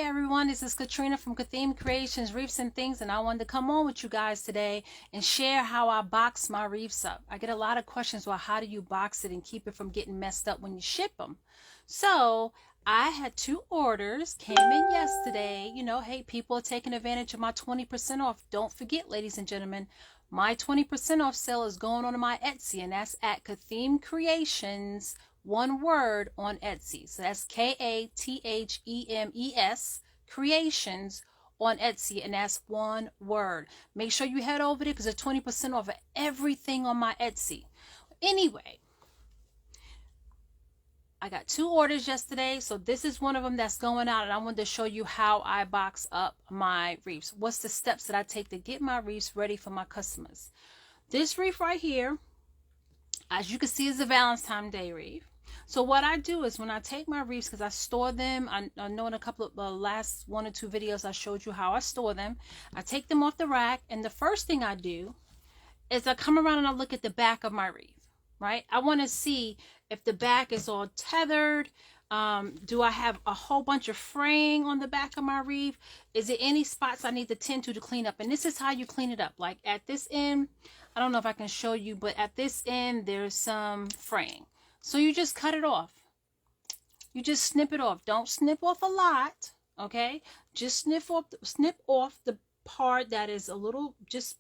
everyone, this is Katrina from Kathleen Creations, Reefs and Things, and I wanted to come on with you guys today and share how I box my reefs up. I get a lot of questions about how do you box it and keep it from getting messed up when you ship them. So I had 2 orders, came in yesterday. You know, hey, people are taking advantage of my 20% off. Don't forget, ladies and gentlemen, my 20% off sale is going on my Etsy, and that's at Kathleen Creations, one word, on Etsy. So that's Kathemes Creations on Etsy, and that's one word. Make sure you head over there because it's 20% off of everything on my Etsy. Anyway, I got 2 orders yesterday, so this is one of them that's going out, and I wanted to show you how I box up my reefs. What's the steps that I take to get my reefs ready for my customers? This reef right here, as you can see, is a Valentine's Day reef. So what I do is when I take my reefs, because I store them, I know in a couple of the last 1 or 2 videos I showed you how I store them. I take them off the rack, and the first thing I do is I come around and I look at the back of my reef, right? I want to see if the back is all tethered. Do I have a whole bunch of fraying on the back of my reef? Is there any spots I need to tend to clean up? And this is how you clean it up. Like at this end, I don't know if I can show you, but at this end, there's some fraying. So you just cut it off. You just snip it off. Don't snip off a lot, okay? Just snip off the part that is a little just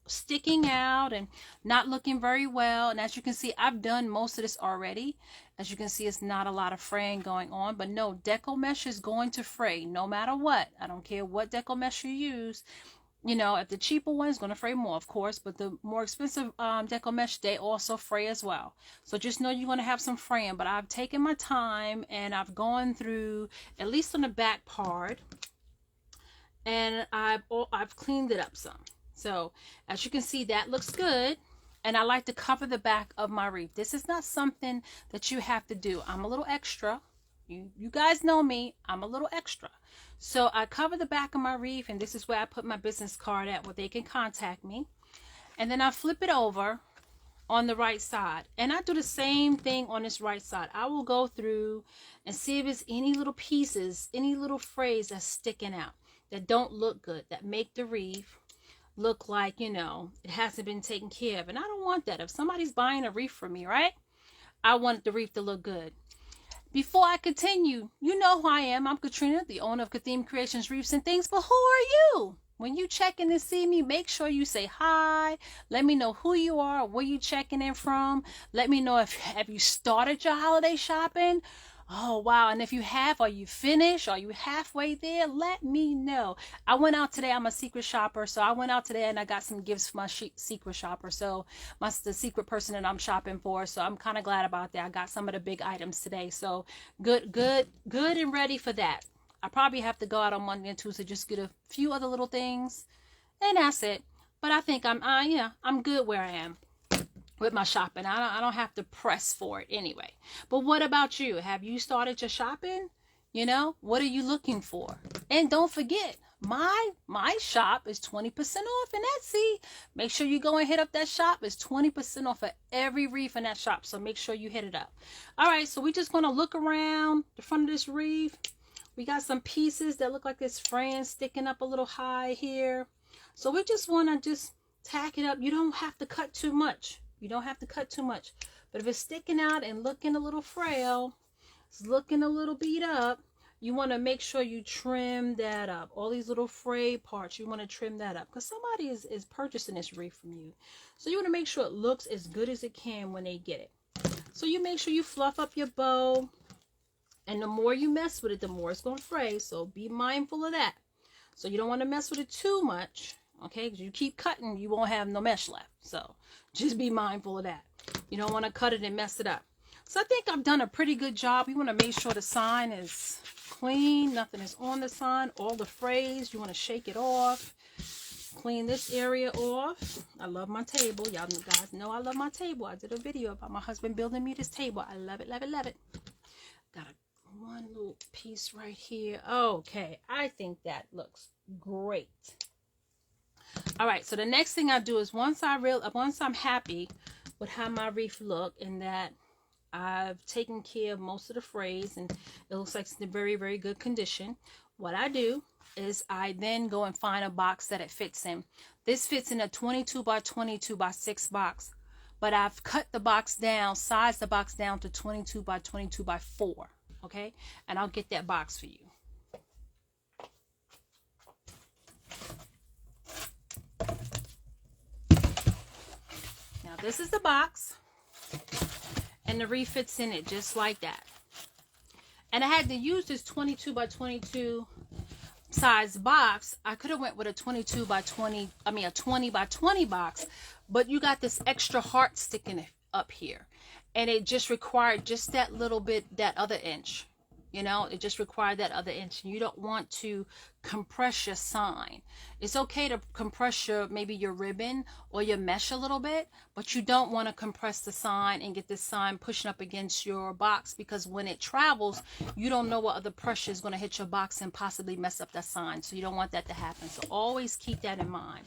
sticking out and not looking very well. And as you can see, I've done most of this already. As you can see, it's not a lot of fraying going on, but no, deco mesh is going to fray no matter what. I don't care what deco mesh you use. You know, if the cheaper one is going to fray more, of course, but the more expensive deco mesh, they also fray as well. So just know you're going to have some fraying, but I've taken my time and I've gone through, at least on the back part, and I've cleaned it up some. So as you can see, that looks good. And I like to cover the back of my reef. This is not something that you have to do. I'm a little extra. You guys know me. I'm a little extra. So I cover the back of my reef, and this is where I put my business card at where they can contact me. And then I flip it over on the right side. And I do the same thing on this right side. I will go through and see if there's any little pieces, any little frays that's sticking out that don't look good, that make the reef look like, you know, it hasn't been taken care of. And I don't want that. If somebody's buying a reef from me, right, I want the reef to look good. Before I continue, you know who I am. I'm Katrina, the owner of Kathleen Creations, Reefs and Things. But who are you? When you check in to see me, make sure you say hi. Let me know who you are, where you checking in from. Let me know if have you started your holiday shopping. Oh, wow. And if you have, are you finished? Are you halfway there? Let me know. I went out today. I'm a secret shopper. So I went out today and I got some gifts for my secret shopper. So the secret person that I'm shopping for. So I'm kind of glad about that. I got some of the big items today. So good and ready for that. I probably have to go out on Monday and Tuesday, just get a few other little things. And that's it. But I think I'm good where I am with my shopping. I don't have to press for it anyway. But what about you? Have you started your shopping? You know, what are you looking for? And don't forget, my shop is 20% off in Etsy. Make sure you go and hit up that shop. It's 20% off of every reef in that shop. So make sure you hit it up. All right, so we're just going to look around the front of this reef. We got some pieces that look like it's fraying, sticking up a little high here. So we just want to just tack it up. You don't have to cut too much. You don't have to cut too much. But if it's sticking out and looking a little frail, it's looking a little beat up, you want to make sure you trim that up. All these little frayed parts, you want to trim that up. Because somebody is purchasing this reef from you. So you want to make sure it looks as good as it can when they get it. So you make sure you fluff up your bow. And the more you mess with it, the more it's going to fray. So be mindful of that. So you don't want to mess with it too much. Okay, because you keep cutting, you won't have no mesh left. So just be mindful of that. You don't want to cut it and mess it up. So I think I've done a pretty good job. You want to make sure the sign is clean. Nothing is on the sign. All the frays, you want to shake it off. Clean this area off. I love my table. Y'all guys know I love my table. I did a video about my husband building me this table. I love it, love it, love it. Got one little piece right here. Okay, I think that looks great. All right, so the next thing I do is once I'm happy with how my reef look and that I've taken care of most of the frays and it looks like it's in very, very good condition, what I do is I then go and find a box that it fits in. This fits in a 22 by 22 by 6 box, but I've cut the box down, sized the box down to 22 by 22 by 4. Okay, and I'll get that box for you. Now this is the box, and the wreath fits in it just like that. And I had to use this 22 by 22 size box. I could have went with a 22 by 20, a 20 by 20 box, but you got this extra heart sticking up here, and it just required just that little bit, that other inch. You know, it just required that other inch. You don't want to compress your sign. It's okay to compress maybe your ribbon or your mesh a little bit, but you don't want to compress the sign and get this sign pushing up against your box, because when it travels, you don't know what other pressure is going to hit your box and possibly mess up that sign. So you don't want that to happen. So always keep that in mind.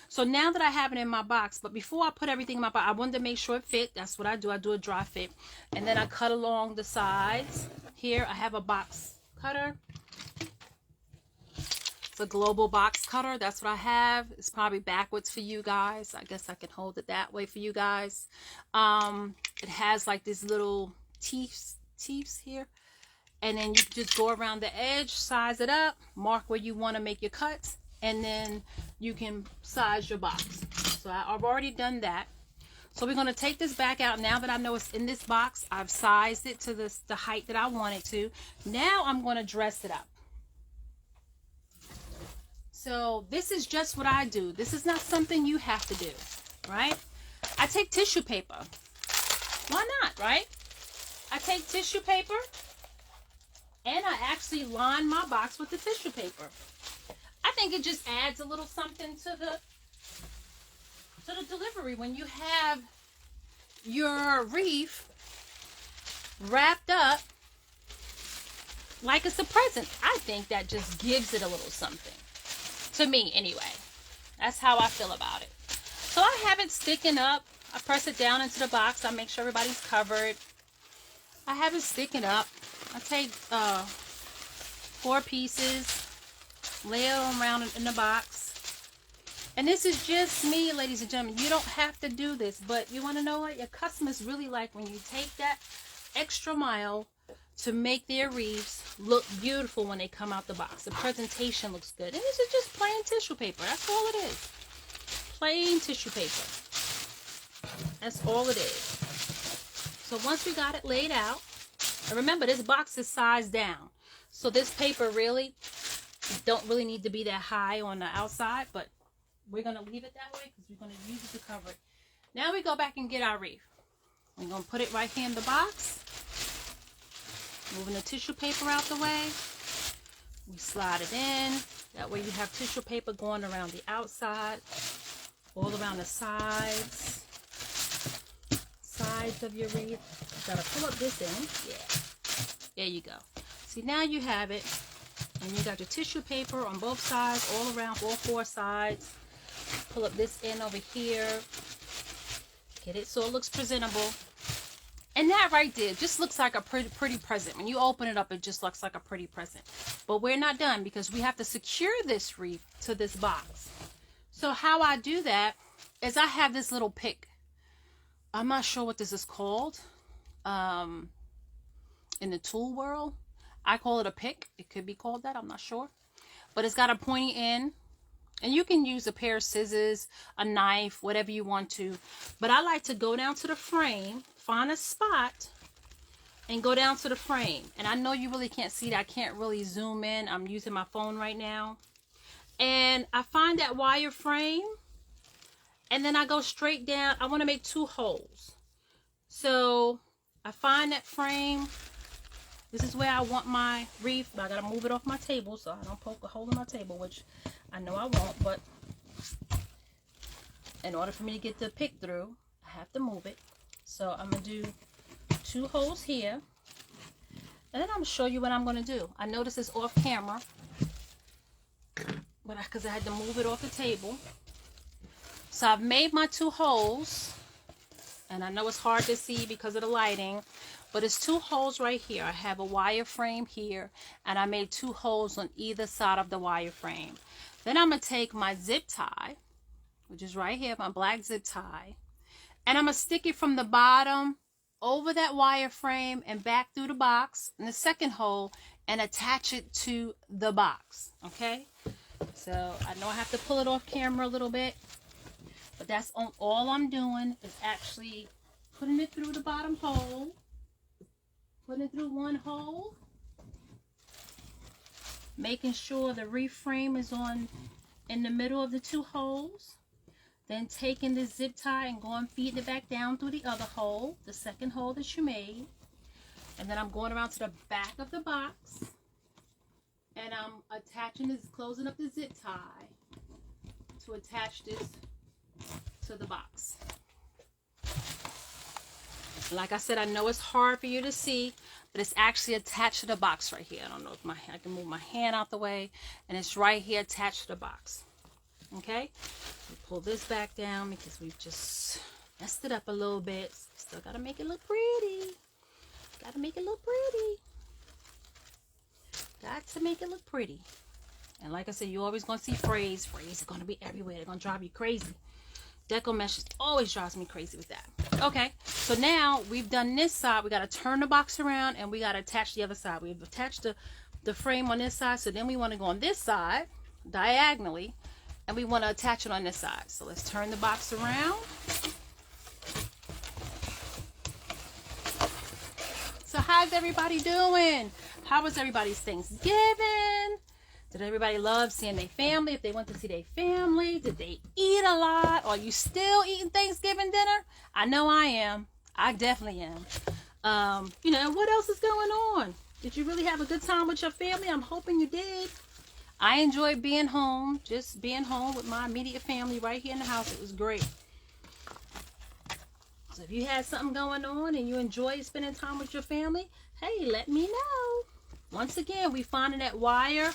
So now that I have it in my box, but before I put everything in my box, I wanted to make sure it fit. That's what I do. I do a dry fit. And then I cut along the sides. Here I have a box cutter. It's a global box cutter. That's what I have. It's probably backwards for you guys. I guess I can hold it that way for you guys. It has like these little teeth here. And then you just go around the edge, size it up, mark where you want to make your cuts, and then you can size your box. So I've already done that. So we're going to take this back out. Now that I know it's in this box, I've sized it to the height that I want it to. Now I'm going to dress it up. So this is just what I do. This is not something you have to do, right? I take tissue paper. Why not, right? I take tissue paper and I actually line my box with the tissue paper. I think it just adds a little something to the delivery when you have your wreath wrapped up like it's a present. I think that just gives it a little something. To me, anyway. That's how I feel about it. So I have it sticking up. I press it down into the box. I make sure everybody's covered. I have it sticking up. I take 4 pieces, lay them around in the box. And this is just me, ladies and gentlemen. You don't have to do this, but you want to know what your customers really like when you take that extra mile to make their wreaths look beautiful when they come out the box. The presentation looks good. And this is just plain tissue paper. That's all it is. Plain tissue paper. That's all it is. So once we got it laid out, and remember this box is sized down. So this paper really don't really need to be that high on the outside, but we're going to leave it that way because we're going to use it to cover it. Now we go back and get our wreath. We're going to put it right here in the box. Moving the tissue paper out the way. We slide it in. That way you have tissue paper going around the outside, all around the sides of your wreath. You gotta pull up this end. Yeah. There you go. See, now you have it. And you got your tissue paper on both sides, all around, all 4 sides. Pull up this end over here. Get it so it looks presentable. And that right there just looks like a pretty present. When you open it up, it just looks like a pretty present. But we're not done because we have to secure this wreath to this box. So how I do that is I have this little pick. I'm not sure what this is called in the tool world. I call it a pick. It could be called that. I'm not sure. But it's got a pointy end. And you can use a pair of scissors, a knife, whatever you want to. But I like to go down to the frame, find a spot, and go down to the frame. And I know you really can't see that. I can't really zoom in. I'm using my phone right now. And I find that wire frame. And then I go straight down. I want to make 2 holes. So I find that frame. This is where I want my wreath, but I got to move it off my table so I don't poke a hole in my table, which I know I won't, but in order for me to get the pick through, I have to move it. So I'm going to do 2 holes here, and then I'm going to show you what I'm going to do. I know this is off camera, but because I had to move it off the table. So I've made my 2 holes, And I know it's hard to see because of the lighting, but it's 2 holes right here. I have a wire frame here, and I made 2 holes on either side of the wire frame. Then I'm going to take my zip tie, which is right here, my black zip tie, and I'm going to stick it from the bottom over that wire frame and back through the box in the second hole and attach it to the box. Okay, so I know I have to pull it off camera a little bit, but that's all I'm doing is actually putting it through the bottom hole, putting it through one hole, making sure the wreath frame is on in the middle of the 2 holes, then taking the zip tie and going feeding it back down through the other hole, the second hole that you made, and then I'm going around to the back of the box and I'm attaching this, closing up the zip tie to attach this to the box. Like I said, I know it's hard for you to see, but it's actually attached to the box right here. I don't know if I can move my hand out the way, and it's right here attached to the box. Okay, we pull this back down because we've just messed it up a little bit. Still gotta make it look pretty. Gotta make it look pretty. Got to make it look pretty. And like I said, you're always gonna see frays. Frays are gonna be everywhere. They're gonna drive you crazy. Deco mesh always drives me crazy with that. Okay, so now we've done this side. We got to turn the box around and we got to attach the other side. We've attached the frame on this side, so then we want to go on this side diagonally and we want to attach it on this side. So let's turn the box around. So how's everybody doing? How was everybody's Thanksgiving? Did everybody love seeing their family? If they went to see their family, did they eat a lot? Are you still eating Thanksgiving dinner? I know I am. I definitely am. You know, what else is going on? Did you really have a good time with your family? I'm hoping you did. I enjoyed being home, just being home with my immediate family right here in the house. It was great. So if you had something going on and you enjoyed spending time with your family, hey, let me know. Once again, we finding that wire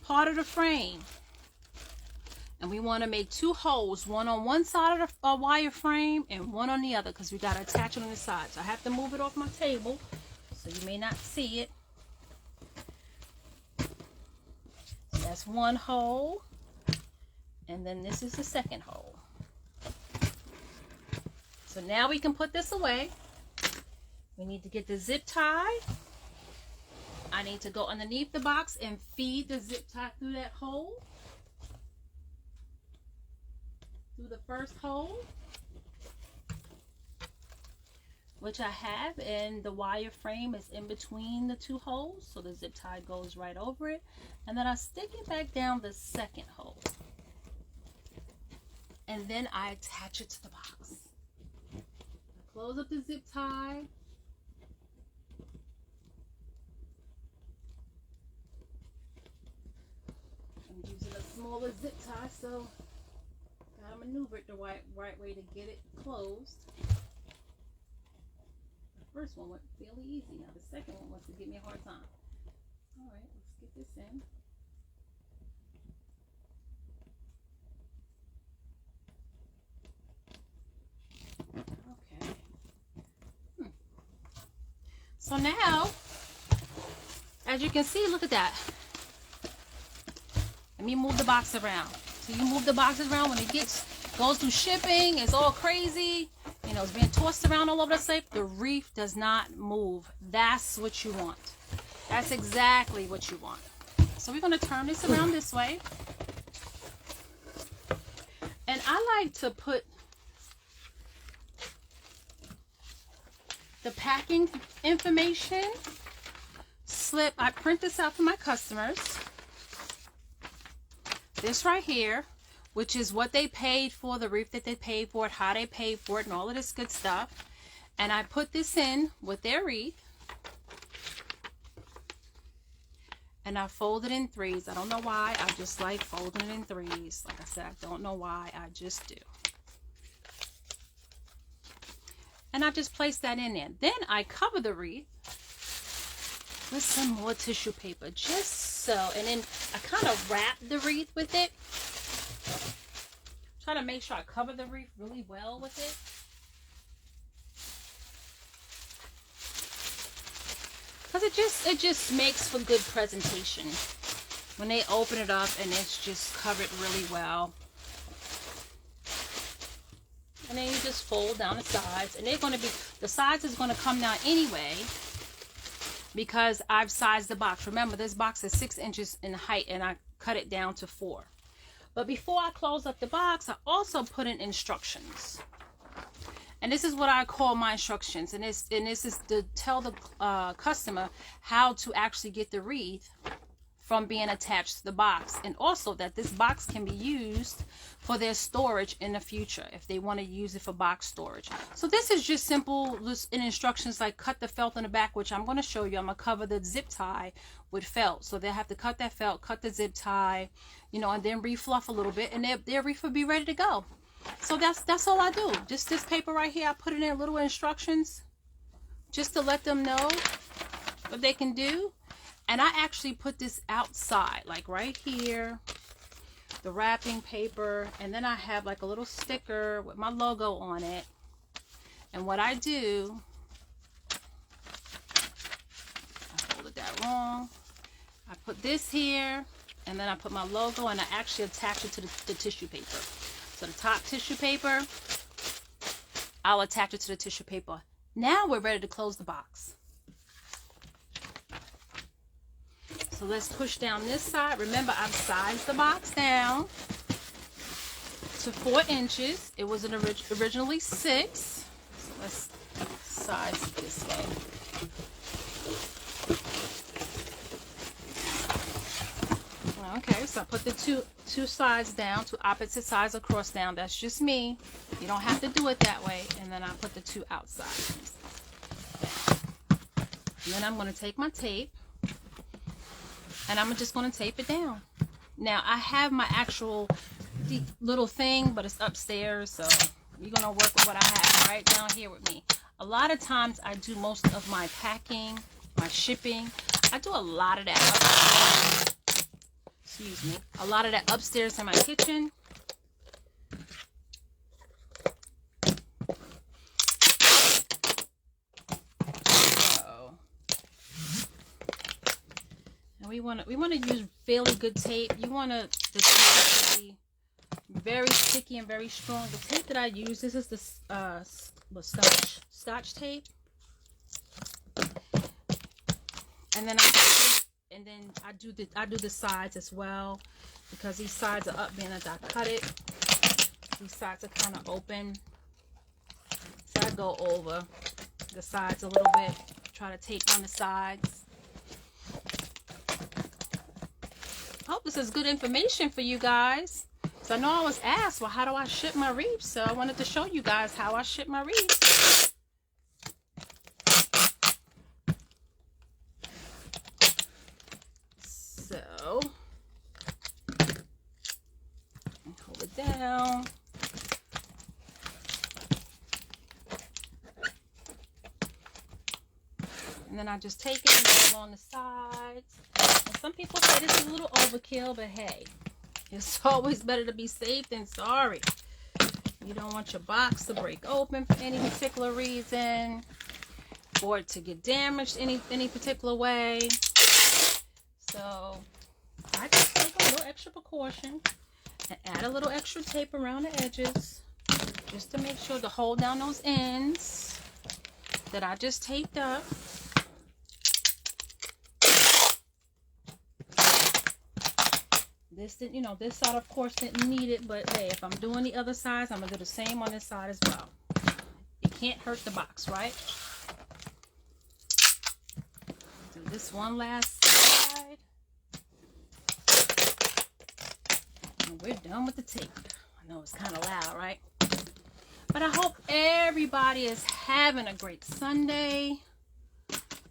part of the frame, and we want to make 2 holes, one on one side of the wire frame and one on the other, because we got to attach it on the side. So I have to move it off my table so you may not see it. So that's 1 hole, and then this is the second hole. So now we can put this away. We need to get the zip tie. I need to go underneath the box and feed the zip tie through that hole, through the first hole, which I have, and the wire frame is in between the 2 holes, so the zip tie goes right over it, and then I stick it back down the second hole, and then I attach it to the box. I close up the zip tie. Using a smaller zip tie, so gotta maneuver it the right way to get it closed. The first one went fairly easy. Now the second one wants to give me a hard time. All right, let's get this in. Okay. So now, as you can see, look at that. Let me move the box around. So you move the boxes around when it goes through shipping, it's all crazy. You know, it's being tossed around all over the place. The wreath does not move. That's what you want. That's exactly what you want. So we're going to turn this around this way. And I like to put the packing information slip. I print this out for my customers. This right here, which is what they paid for, the wreath that they paid for it, how they paid for it, and all of this good stuff. And I put this in with their wreath. And I fold it in 3s. I don't know why. I just like folding it in 3s. Like I said, I don't know why. I just do. And I just place that in there. Then I cover the wreath with some more tissue paper, just so. And then I kind of wrap the wreath with it. Try to make sure I cover the wreath really well with it. because it just makes for good presentation when they open it up and it's just covered really well. And then you just fold down the sides, and the sides is going to come down anyway because I've sized the box. Remember, this box is 6 inches in height and I cut it down to 4. But before I close up the box, I also put in instructions. And this is what I call my instructions. And this is to tell the customer how to actually get the wreath from being attached to the box, and also that this box can be used for their storage in the future if they want to use it for box storage. So this is just simple in instructions like cut the felt in the back, which I'm going to show you. I'm going to cover the zip tie with felt, so they'll have to cut that felt, cut the zip tie, you know, and then refluff a little bit, and their wreath will be ready to go. So that's all I do. Just this paper right here, I put it in little instructions just to let them know what they can do. And I actually put this outside, like right here, the wrapping paper, and then I have like a little sticker with my logo on it. And what I do, I folded that wrong. I put this here, and then I put my logo, and I actually attach it to the tissue paper. So the top tissue paper, I'll attach it to the tissue paper. Now we're ready to close the box. So let's push down this side. Remember, I've sized the box down to 4 inches. It was originally 6. So let's size it this way. Okay, so I put the two sides down, 2 opposite sides across down. That's just me. You don't have to do it that way. And then I put the 2 outside. And then I'm going to take my tape, and I'm just going to tape it down. Now, I have my actual little thing, but it's upstairs, so you're going to work with what I have right down here with me. A lot of times, I do most of my packing, my shipping. I do a lot of that upstairs. Excuse me. A lot of that upstairs in my kitchen. We want to use fairly good tape. You want the tape to be very sticky and very strong. The tape that I use, this is the scotch tape, and then I do the sides as well, because these sides are up being as I cut it. These sides are kind of open, so I go over the sides a little bit. Try to tape on the sides. I hope this is good information for you guys. So I know I was asked, well, how do I ship my wreaths? So I wanted to show you guys how I ship my wreaths. So, hold it down. And then I just take it and put it on the sides. And some people say this is a little overkill, but hey, it's always better to be safe than sorry. You don't want your box to break open for any particular reason, or to get damaged any particular way. So I just take a little extra precaution and add a little extra tape around the edges, just to make sure to hold down those ends that I just taped up. This didn't, this side of course didn't need it, but hey, if I'm doing the other sides, I'm gonna do the same on this side as well. It can't hurt the box, right? Do this one last side. And we're done with the tape. I know it's kind of loud, right? But I hope everybody is having a great Sunday.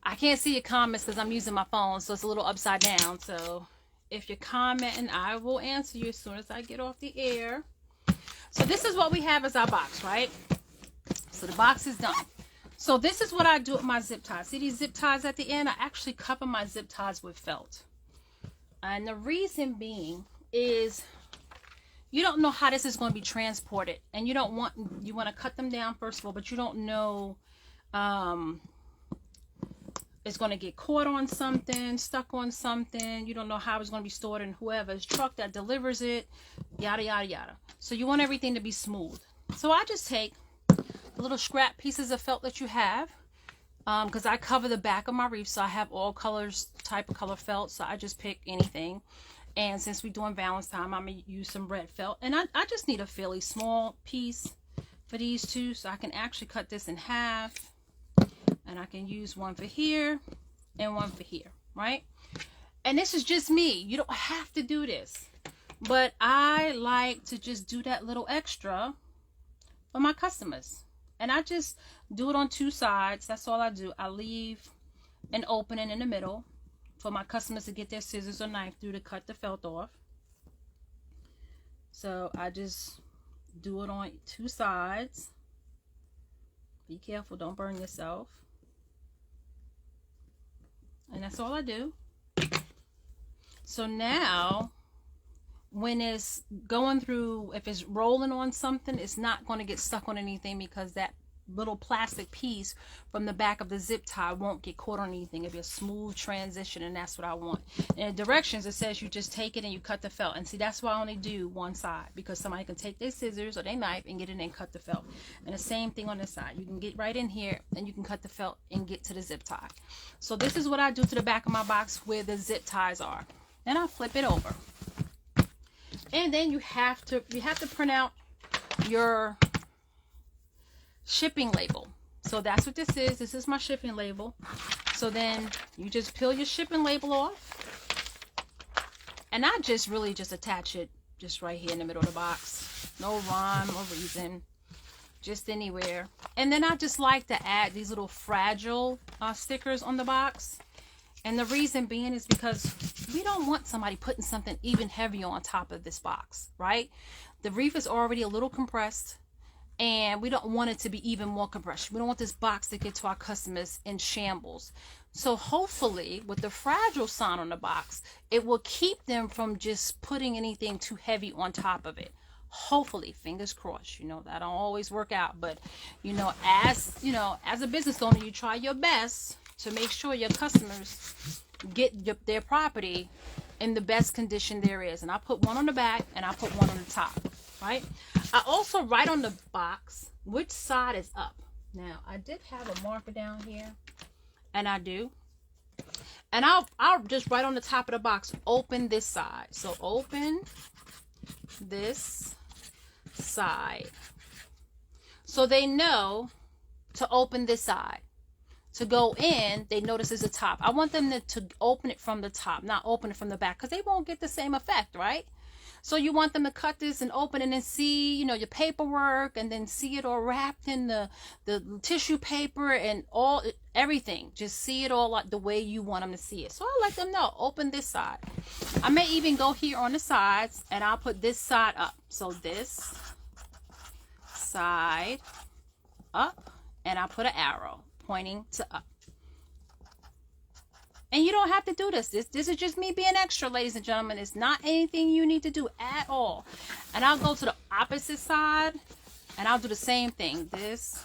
I can't see your comments because I'm using my phone, so it's a little upside down. So if you're commenting, I will answer you as soon as I get off the air. So this is what we have as our box, right? So the box is done. So this is what I do with my zip ties. See these zip ties at the end? I actually cover my zip ties with felt. And the reason being is you don't know how this is going to be transported. And you want to cut them down first of all, but you don't know it's going to get caught on something, stuck on something. You don't know how it's going to be stored in whoever's truck that delivers it, yada, yada, yada. So you want everything to be smooth. So I just take the little scrap pieces of felt that you have, because I cover the back of my wreath, so I have all colors, type of color felt, so I just pick anything. And since we're doing Valentine's, I'm going to use some red felt. And I just need a fairly small piece for these two, so I can actually cut this in half. And I can use one for here and one for here, right? And this is just me. You don't have to do this. But I like to just do that little extra for my customers. And I just do it on two sides. That's all I do. I leave an opening in the middle for my customers to get their scissors or knife through to cut the felt off. So I just do it on two sides. Be careful, don't burn yourself. And that's all I do. So now, when it's going through, if it's rolling on something, it's not going to get stuck on anything, because that little plastic piece from the back of the zip tie won't get caught on anything. It'll be a smooth transition, and that's what I want. In the directions, it says you just take it and you cut the felt. And see, that's why I only do one side, because somebody can take their scissors or their knife and get in and cut the felt. And the same thing on this side. You can get right in here and you can cut the felt and get to the zip tie. So this is what I do to the back of my box where the zip ties are. Then I flip it over. And then you have to print out your shipping label. So that's what this is. This is my shipping label. So then you just peel your shipping label off. And I just really just attach it just right here in the middle of the box. No rhyme or reason. Just anywhere. And then I just like to add these little fragile stickers on the box. And the reason being is because we don't want somebody putting something even heavier on top of this box, right? The wreath is already a little compressed, and we don't want it to be even more compressed. We don't want this box to get to our customers in shambles. So hopefully with the fragile sign on the box, it will keep them from just putting anything too heavy on top of it. Hopefully, fingers crossed. You know, that don't always work out, but as a business owner, you try your best to make sure your customers get their property in the best condition there is. And I put one on the back and I put one on the top, right? I also write on the box which side is up. Now, I did have a marker down here, and I do. And I'll just write on the top of the box, open this side. So open this side. So they know to open this side. To go in, they notice it's a top. I want them to open it from the top, not open it from the back, because they won't get the same effect, right? So you want them to cut this and open it and see, your paperwork, and then see it all wrapped in the tissue paper and everything. Just see it all like the way you want them to see it. So I let them know, open this side. I may even go here on the sides, and I'll put this side up. So this side up, and I'll put an arrow pointing to up. And you don't have to do this. This is just me being extra, ladies and gentlemen. It's not anything you need to do at all. And I'll go to the opposite side, and I'll do the same thing. This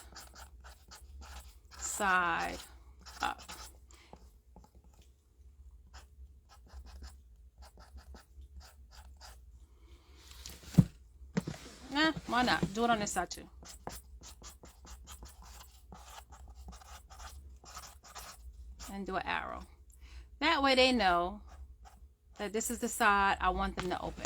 side up. Why not? Do it on this side too. And do an arrow. That way they know that this is the side I want them to open.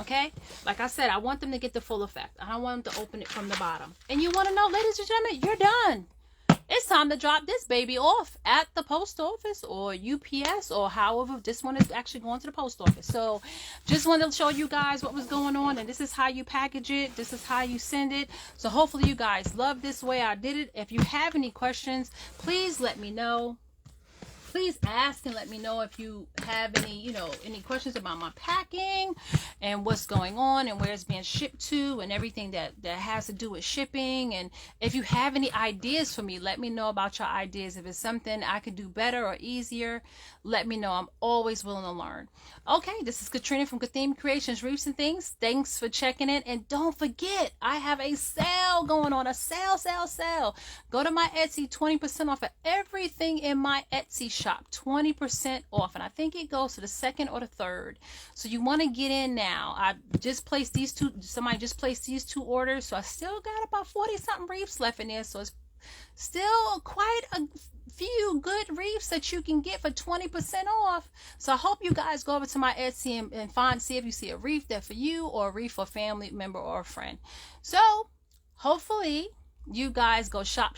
Okay? Like I said, I want them to get the full effect. I don't want them to open it from the bottom. And you want to know, ladies and gentlemen, you're done. It's time to drop this baby off at the post office or UPS or however. This one is actually going to the post office. So just wanted to show you guys what was going on, and this is how you package it. This is how you send it. So hopefully you guys love this way I did it. If you have any questions, please let me know. please ask and let me know if you have any, you know, any questions about my packing and what's going on and where it's being shipped to and everything that has to do with shipping. And if you have any ideas for me, let me know about your ideas. If it's something I could do better or easier, let me know. I'm always willing to learn. Okay, this is Katrina from Kathleen Creations, Wreaths and Things. Thanks for checking in. And don't forget, I have a sale going on, a sale. Go to my Etsy, 20% off of everything in my Etsy shop, 20% off. And I think it goes to the 2nd or the 3rd. So you want to get in now. I just placed these two, somebody just placed these 2 orders. So I still got about 40 something wreaths left in there. So it's still quite a few good wreaths that you can get for 20% off. So I hope you guys go over to my Etsy and see if you see a wreath there for you or a wreath for a family member or a friend. So hopefully you guys go shop,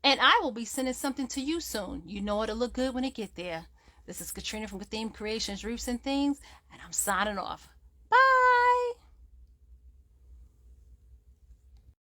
and I will be sending something to you soon. You know it'll look good when it get there. This is Katrina from Kathleen Creations, Wreaths and Things, and I'm signing off.